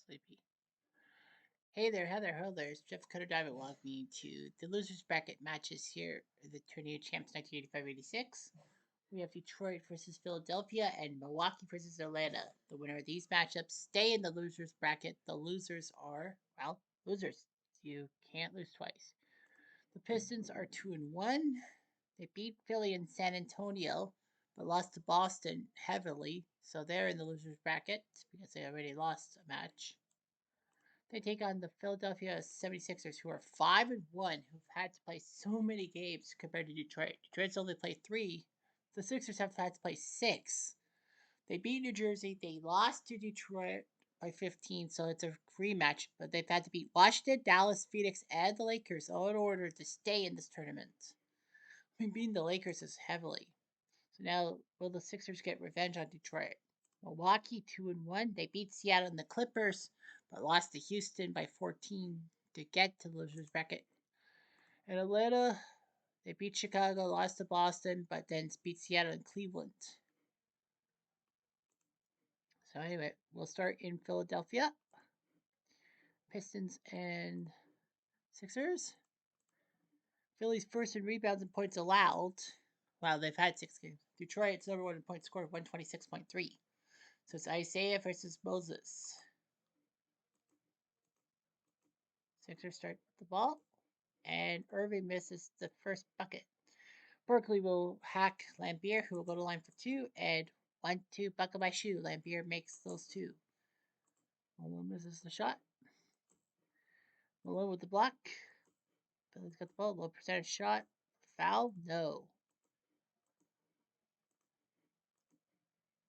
Sleepy. Hey there, Heather. Hello there. It's Jeff Cutter Diamond. Welcome me to the losers bracket matches here. The Tourney Champs 1985-86. We have Detroit versus Philadelphia and Milwaukee versus Atlanta. The winner of these matchups stay in the losers bracket. The losers are, well, losers. You can't lose twice. The Pistons are 2-1. They beat Philly and San Antonio, but lost to Boston heavily. So they're in the losers bracket because they already lost a match. They take on the Philadelphia 76ers, who are 5-1, who've had to play so many games compared to Detroit. Detroit's only played 3. The Sixers have had to play 6. They beat New Jersey. They lost to Detroit by 15, so it's a rematch. But they've had to beat Washington, Dallas, Phoenix, and the Lakers all in order to stay in this tournament. I mean, beating the Lakers is heavily. So now, will the Sixers get revenge on Detroit? Milwaukee 2-1. They beat Seattle and the Clippers, but lost to Houston by 14 to get to the losers bracket. And Atlanta, they beat Chicago, lost to Boston, but then beat Seattle and Cleveland. So anyway, we'll start in Philadelphia. Pistons and Sixers. Philly's first in rebounds and points allowed. Wow, they've had 6 games. Detroit's number 1 in points scored, 126.3. So it's Isaiah versus Moses. Sixers start the ball, and Irving misses the first bucket. Berkeley will hack Lambier, who will go to line for 2, and 1-2 buckle by shoe. Lambier makes those 2. Malone misses the shot. Malone with the block. Billy's got the ball. Low percentage shot. Foul? No.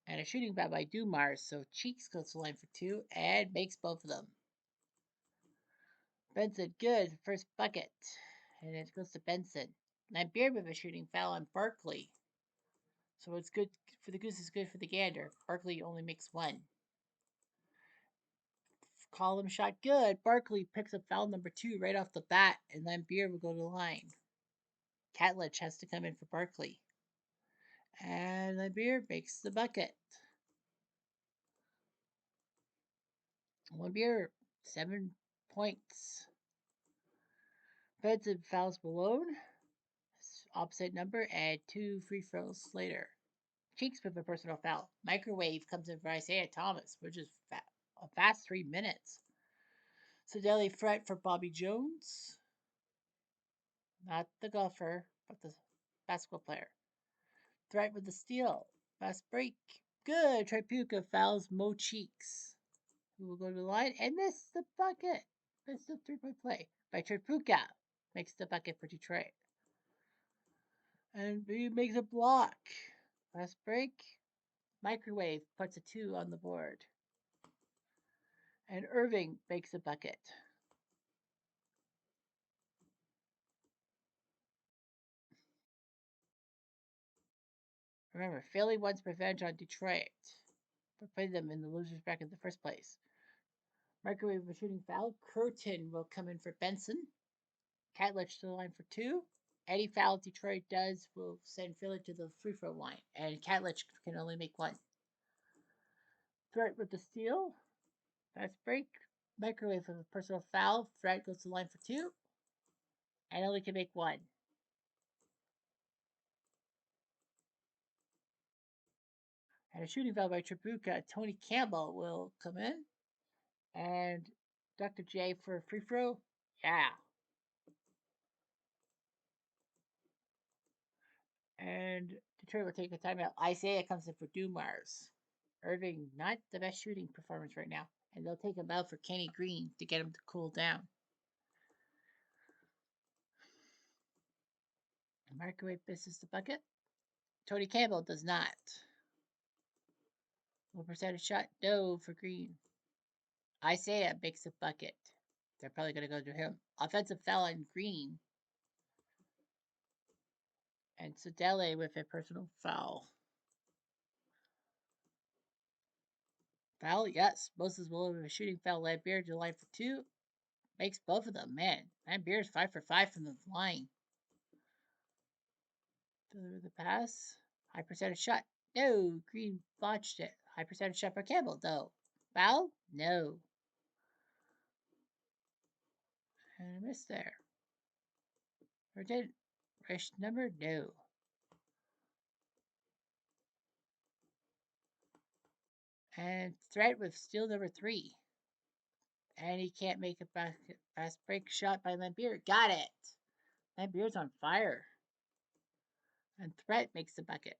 And a shooting foul by Dumars, so Cheeks goes to line for 2 and makes both of them. Benson, good. First bucket. And it goes to Benson. Lambier with a shooting foul on Berkeley. So it's good for the goose is good for the gander. Barkley only makes 1. Column shot good. Barkley picks up foul number 2 right off the bat, and Lambier will go to the line. Catlich has to come in for Barkley. And Lambier makes the bucket. Lambier, 7 points. Benson fouls Malone, opposite number, and 2 free throws later. Cheeks with a personal foul. Microwave comes in for Isaiah Thomas, which is a fast 3 minutes. Sadeli Fret for Bobby Jones. Not the golfer, but the basketball player. Threat with the steal. Fast break. Good. Tripuka fouls Mo Cheeks, who will go to the line and miss the bucket. Missed the 3-point play by Tripuka. Makes the bucket for Detroit. And he makes a block. Fast break. Microwave puts a 2 on the board. And Irving makes a bucket. Remember, Philly wants revenge on Detroit for putting them in the losers bracket in the first place. Microwave with a shooting foul. Curtin will come in for Benson. Catlich to the line for 2. Any foul Detroit does will send Philly to the free throw line, and Catlich can only make 1. Threat with the steal. Fast break. Microwave with a personal foul. Threat goes to the line for 2, and only can make 1. And a shooting foul by Tripuka. Tony Campbell will come in, and Dr. J for a free throw. Yeah. And Detroit will take a timeout. Isaiah comes in for Dumars. Irving, not the best shooting performance right now. And they'll take him out for Kenny Green to get him to cool down. Microwave misses the bucket. Tony Campbell does not. Low percentage shot, no for Green. Isaiah makes a bucket. They're probably going to go to him. Offensive foul on Green. And Sadele with a personal foul. Foul, yes. Moses will with a shooting foul. Lambier to the line for 2. Makes both of them. Man, Lambier's 5 for 5 from the line. Deliver the pass. High percentage shot. No. Green botched it. High percentage shot for Campbell, though. Foul? No. And I missed there. Or did rush number? No. And threat with steal number 3. And he can't make a fast break shot by Lambier. Got it. Lambier's on fire. And threat makes the bucket.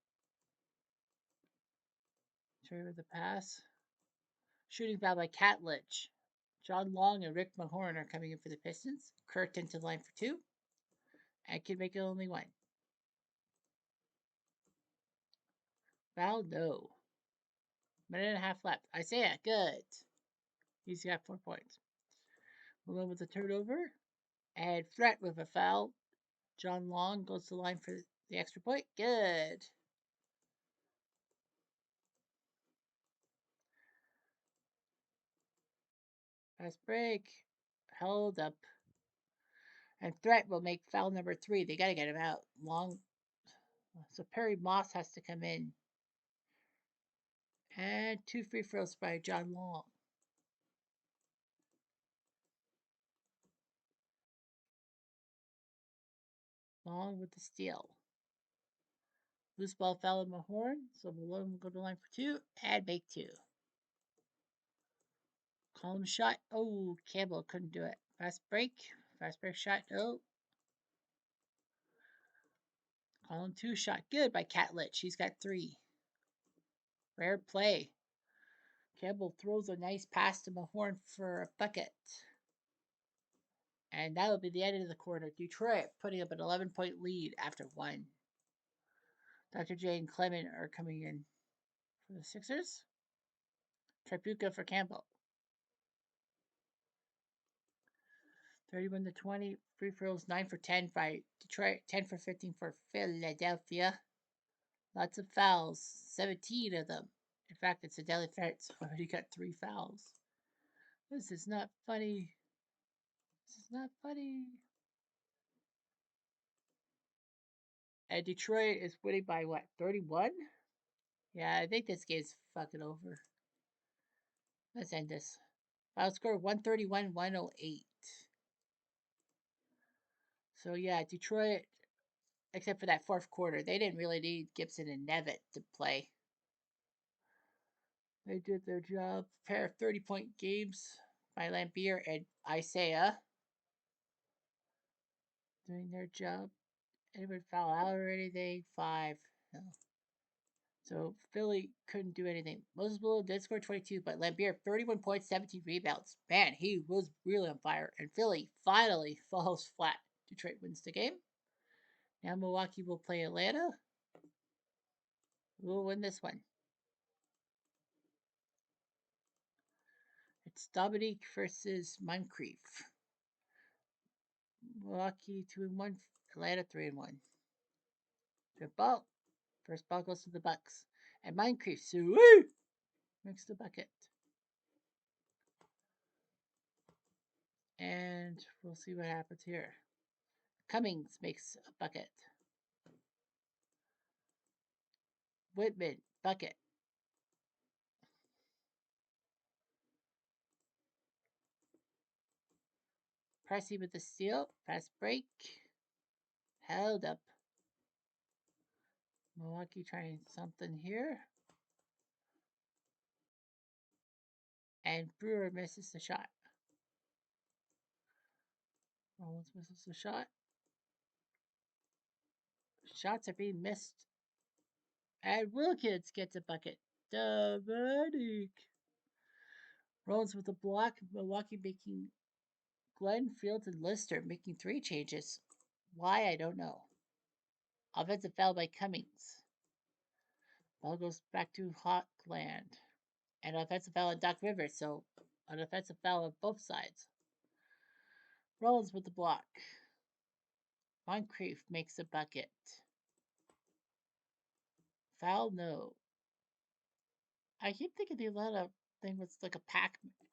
Trey with the pass. Shooting foul by Catlich. John Long and Rick Mahorn are coming in for the Pistons. Kurt into the line for 2. And can make it only 1. Foul, no. Minute and a half left. Isaiah, good. He's got 4 points. Malone with a turnover. And threat with a foul. John Long goes to the line for the extra point. Good. Fast break. Held up. And threat will make foul number 3. They got to get him out. Long. So Perry Moss has to come in. And 2 free throws by John Long. Long with the steal. Loose ball foul in Mahorn. So Malone will go to the line for 2 and make 2. Column shot. Oh, Campbell couldn't do it. Fast break. Fast break shot. No. Column 2 shot. Good by Catlich. He's got 3. Rare play. Campbell throws a nice pass to Mahorn for a bucket. And that will be the end of the quarter. Detroit putting up an 11-point lead after 1. Dr. J and Clement are coming in for the Sixers. Tripucka for Campbell. 31-20. Free throws 9 for 10 by Detroit. 10 for 15 for Philadelphia. Lots of fouls. 17 of them. In fact, it's a Delhi Ferret's already got 3 fouls. This is not funny. This is not funny. And Detroit is winning by what, 31? Yeah, I think this game's fucking over. Let's end this. Final score 131-108. So yeah, Detroit, except for that fourth quarter, they didn't really need Gibson and Nevitt to play. They did their job. A pair of 30-point games by Lambier and Isaiah. Doing their job. Anyone foul out or anything? 5. No. So Philly couldn't do anything. Moses Malone did score 22, but Lambier 31 points, 17 rebounds. Man, he was really on fire. And Philly finally falls flat. Detroit wins the game. Now Milwaukee will play Atlanta. Who will win this one? It's Dominique versus Moncrief. Milwaukee 2-1. Atlanta 3-1. Good ball. First ball goes to the Bucks. And Moncrief, makes the bucket. And we'll see what happens here. Cummings makes a bucket. Whitman, bucket. Pressey with the steal. Fast break. Held up. Milwaukee trying something here. And Brewer misses the shot. Rollins misses the shot. Shots are being missed. And Wilkins gets a bucket. Dominique. Rollins with a block. Milwaukee making Glenn, Fields, and Lister making 3 changes. Why, I don't know. Offensive foul by Cummings. Ball goes back to Hawkland. And offensive foul on Doc Rivers, so an offensive foul on both sides. Rollins with the block. Moncrief makes a bucket. Foul, no. I keep thinking the Atlanta thing was like a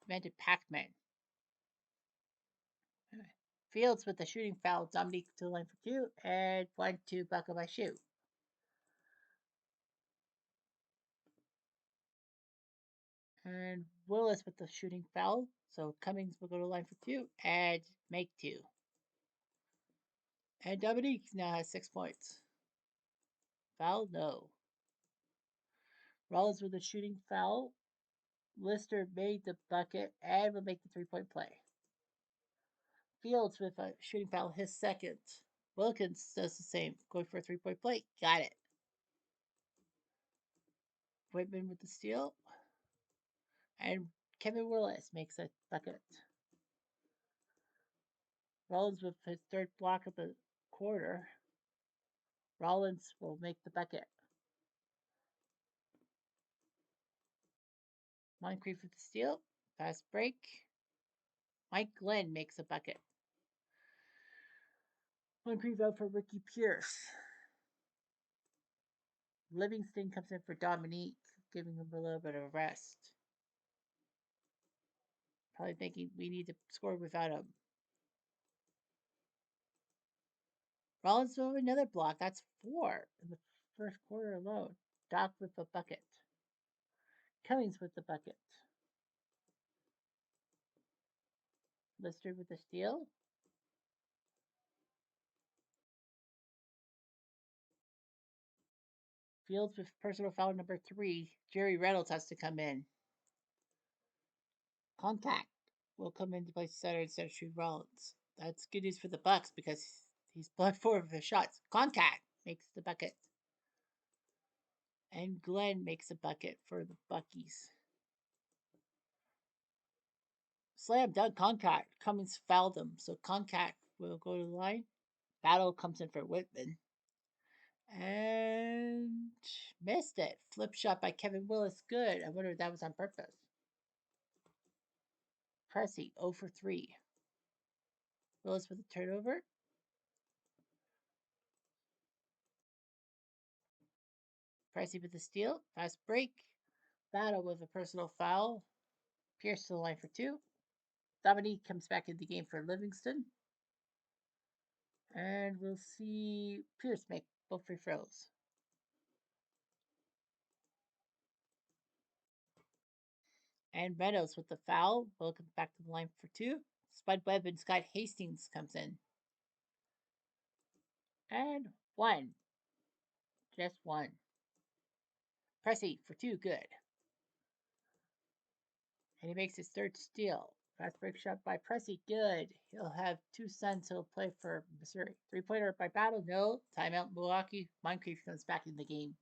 invented Pac-Man. Anyway. Fields with the shooting foul. Dominique to the line for 2. And 1-2 buckle by shoe. And Willis with the shooting foul. So Cummings will go to the line for two and make two. And Dominique now has 6 points. Foul? No. Rollins with a shooting foul. Lister made the bucket and will make the 3-point play. Fields with a shooting foul, his second. Wilkins does the same, going for a 3-point play. Got it. Whitman with the steal. And Kevin Willis makes a bucket. Rollins with his third block of the quarter. Rollins will make the bucket. Moncrief with the steal. Fast break. Mike Glenn makes a bucket. Moncrief out for Ricky Pierce. Livingston comes in for Dominique, giving him a little bit of a rest. Probably thinking we need to score without him. Rollins with another block. That's 4 in the first quarter alone. Doc with a bucket. Cummings with the bucket. Lister with the steal. Fields with personal foul number 3. Jerry Reynolds has to come in. Contact will come into play center instead of True Rollins. That's good news for the Bucks because he's blocked 4 of the shots. Contact makes the bucket. And Glenn makes a bucket for the Buckies. Slam dunk Contact. Cummings fouled him, so Contact will go to the line. Battle comes in for Whitman. And missed it. Flip shot by Kevin Willis. Good. I wonder if that was on purpose. Pressey 0 for 3. Willis with a turnover. Pressey with the steal. Fast break. Battle with a personal foul. Pierce to the line for 2. Dominique comes back in the game for Livingston. And we'll see Pierce make both free throws. And Meadows with the foul. Welcome back to the line for 2. Spud Webb and Scott Hastings comes in. And 1. Just 1. Pressey for 2. Good. And he makes his third steal. Fast break shot by Pressey. Good. He'll have 2 sons who'll play for Missouri. 3-pointer by Battle. No. Timeout Milwaukee. Moncrief comes back in the game.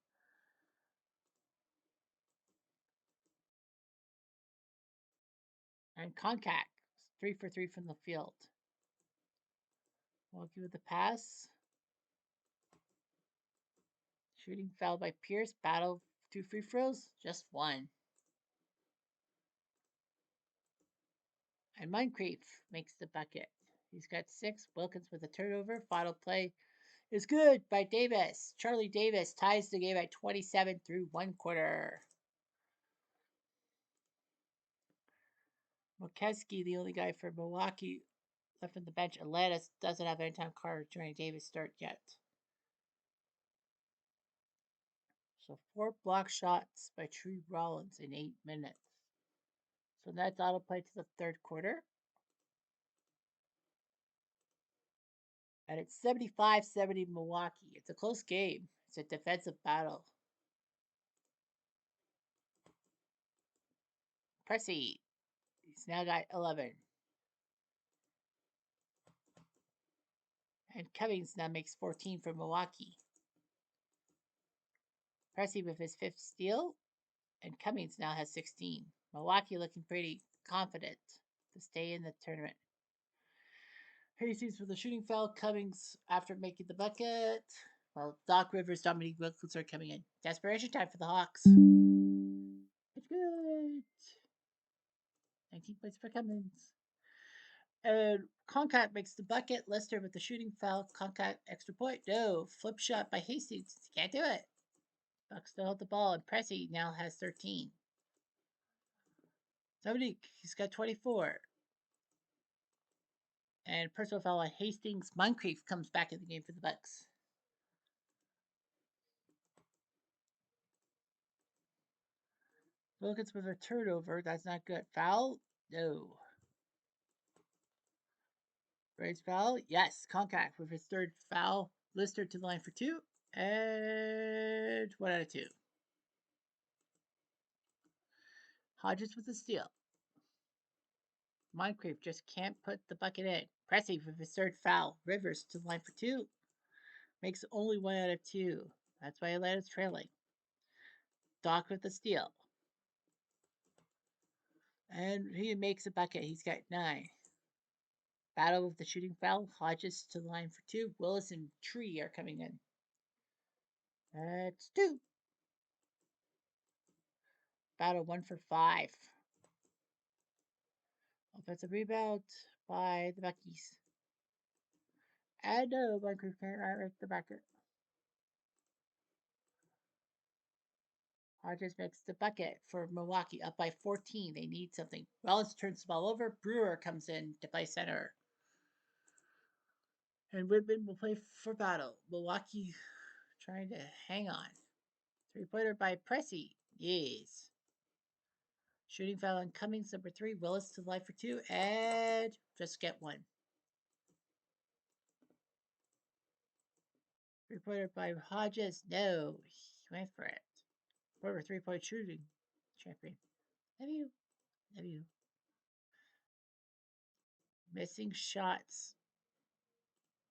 And Concac. 3 for 3 from the field. Milwaukee with the pass. Shooting foul by Pierce. Battle 2 free throws. Just 1. And Moncrief makes the bucket. He's got 6. Wilkins with a turnover. Final play is good by Davis. Charlie Davis ties the game at 27 through 1 quarter. Mokeski, the only guy for Milwaukee left on the bench. Atlantis doesn't have anytime card during Davis start yet. So 4 block shots by True Rollins in 8 minutes. So that's autoplay to the third quarter. And it's 75-70 Milwaukee. It's a close game. It's a defensive battle. Pressey. He's now got 11. And Cummings now makes 14 for Milwaukee. Pressey with his 5th steal. And Cummings now has 16. Milwaukee looking pretty confident to stay in the tournament. Hastings for the shooting foul. Cummings after making the bucket. Well, Doc Rivers, Dominique Wilkins are coming in. Desperation time for the Hawks. It's good. 19 points for Cummings. And Concat makes the bucket. Lester with the shooting foul. Concat extra point. No. Flip shot by Hastings. Can't do it. Bucks still hold the ball. And Pressey now has 13. Dominique, he's got 24. And personal foul on Hastings. Moncrief comes back in the game for the Bucks. Wilkins with a turnover. That's not good. Foul? No. Raise foul? Yes. Contact with his third foul. Lister to the line for two. And 1 out of 2. Hodges with a steal. Moncrief just can't put the bucket in. Pressing with his third foul. Rivers to the line for two. Makes only 1 out of 2. That's why Atlanta's trailing. Doc with the steal. And he makes a bucket. He's got 9. Battle with the shooting foul. Hodges to the line for 2. Willis and Tree are coming in. That's 2. Battle 1 for 5. Offensive rebound by the Buckies. And no, Moncrief can't make the bucket. Hodges makes the bucket for Milwaukee, up by 14. They need something. Rollins turns the ball over. Brewer comes in to play center. And Whitman will play for Battle. Milwaukee trying to hang on. 3-pointer by Pressey. Yes. Shooting foul on Cummings, number 3. Willis to the line for 2. And just get 1. 3-pointer by Hodges. No. He went for it. Former 3-point shooting champion. W. Missing shots.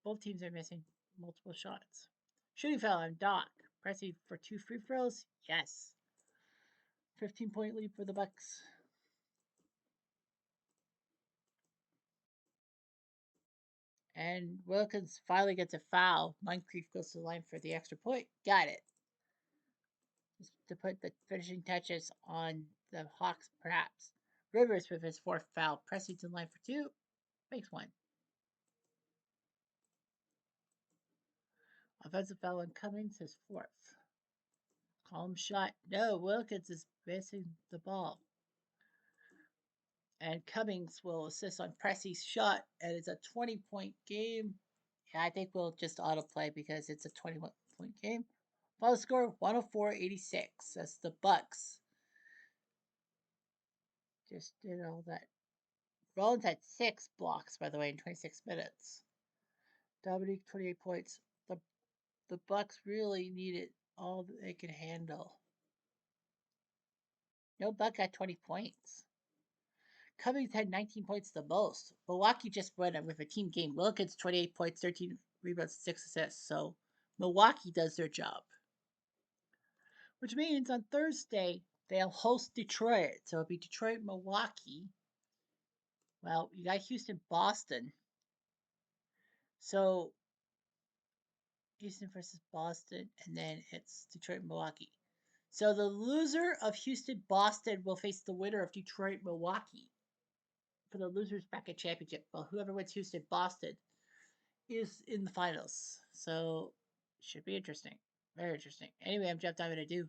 Both teams are missing multiple shots. Shooting foul on Doc. Pressing for 2 free throws. Yes. 15-point lead for the Bucks. And Wilkins finally gets a foul. Moncrief goes to the line for the extra point. Got it. Just to put the finishing touches on the Hawks, perhaps. Rivers with his 4th foul. Pressing to the line for 2. Makes 1. Offensive foul on Cummings, his 4th. Calm shot. No, Wilkins is missing the ball. And Cummings will assist on Pressey's shot, and it's a 20-point game. Yeah, I think we'll just autoplay because it's a 21-point game. Final score 104-86. That's the Bucks. Just did all that. Rollins had 6 blocks, by the way, in 26 minutes. Dominique 28 points. The Bucks really needed all that they could handle. No Buck got 20 points. Cummings had 19 points the most. Milwaukee just won with a team game. Wilkins 28 points, 13 rebounds, 6 assists. So Milwaukee does their job. Which means on Thursday they'll host Detroit. So it'll be Detroit, Milwaukee. Well, you got Houston, Boston. So Houston versus Boston, and then it's Detroit, Milwaukee. So the loser of Houston, Boston will face the winner of Detroit, Milwaukee for the losers bracket championship. Well, whoever wins Houston, Boston is in the finals. So should be interesting. Very interesting. Anyway, I'm Jeff Diamond. I do.